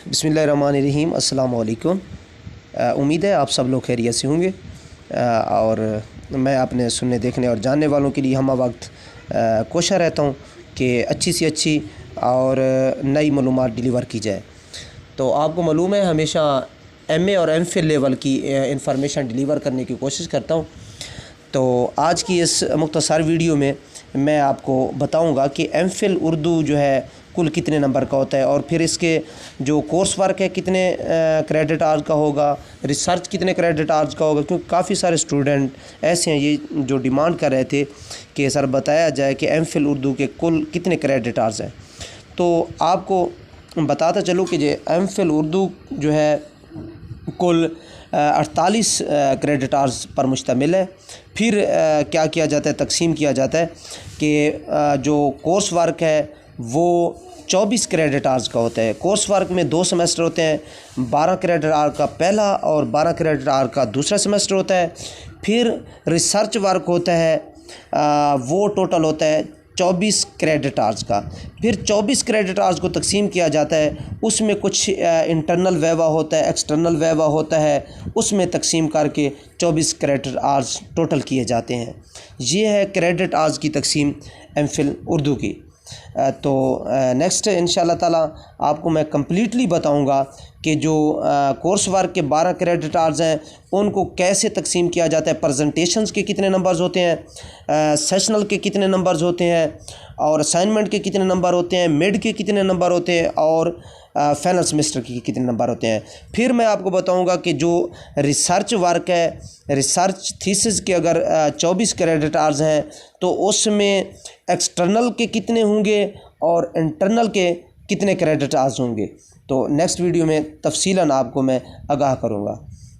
बिस्मिल्लाहिर्रहमानिर्रहीम, अस्सलाम वालेकुम। उम्मीद है आप सब लोग खैरियत से होंगे और मैं अपने सुनने देखने और जानने वालों के लिए हम वक्त कोशिश रहता हूँ कि अच्छी से अच्छी और नई मालूमात डिलीवर की जाए। तो आपको मालूम है हमेशा एमए और एमफिल लेवल की इंफॉर्मेशन डिलीवर करने की कोशिश करता हूँ। तो आज की इस मुख्तसर वीडियो में मैं आपको बताऊंगा कि एमफिल उर्दू जो है कुल कितने नंबर का होता है और फिर इसके जो कोर्स वर्क है कितने क्रेडिट आवर्स का होगा, रिसर्च कितने क्रेडिट आवर्स का होगा, क्योंकि काफ़ी सारे स्टूडेंट ऐसे हैं ये जो डिमांड कर रहे थे कि सर बताया जाए कि एमफिल उर्दू के कुल कितने क्रेडिट आवर्स हैं। तो आपको बताता चलूँ कि जो एमफिल उर्दू जो है कुल 48 क्रेडिट आवर्स पर मुश्तमिल है। फिर क्या किया जाता है, तकसीम किया जाता है कि जो कोर्स वर्क है वो 24 क्रेडिट आवर्स का होता है। कोर्स वर्क में 2 सेमेस्टर होते हैं, 12 क्रेडिट आवर का पहला और 12 क्रेडिट आवर का दूसरा सेमेस्टर होता है। फिर रिसर्च वर्क होता है वो टोटल होता है 24 क्रेडिट आवर्स का। फिर 24 क्रेडिट आवर्स को तकसीम किया जाता है, उसमें कुछ इंटरनल वेवा होता है, एक्सटर्नल वेवा होता है, उसमें तकसीम करके 24 क्रेडिट आवर्स टोटल किए जाते हैं। ये है क्रेडिट आवर्स की तकसीम एमफिल उर्दू की। तो नेक्स्ट इंशाल्लाह ताला आपको मैं कम्प्लीटली बताऊंगा कि जो कोर्स वर्क के 12 क्रेडिट आवर्स हैं उनको कैसे तकसीम किया जाता है, प्रेजेंटेशंस के कितने नंबर्स होते हैं, सेशनल के कितने नंबर्स होते हैं और असाइनमेंट के कितने नंबर होते हैं, मिड के कितने नंबर होते हैं और फाइनल सेमेस्टर के कितने नंबर होते हैं। फिर मैं आपको बताऊंगा कि जो रिसर्च वर्क है, रिसर्च थीसिस के अगर 24 क्रेडिट आवर्स हैं तो उसमें एक्सटर्नल के कितने होंगे और इंटरनल के कितने क्रेडिट आवर्स होंगे। तो नेक्स्ट वीडियो में तफसीलन आपको मैं आगाह करूँगा।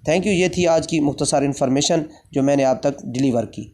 Thank you. ये थी आज की मुख्तसर इन्फॉर्मेशन जो मैंने आप तक डिलीवर की।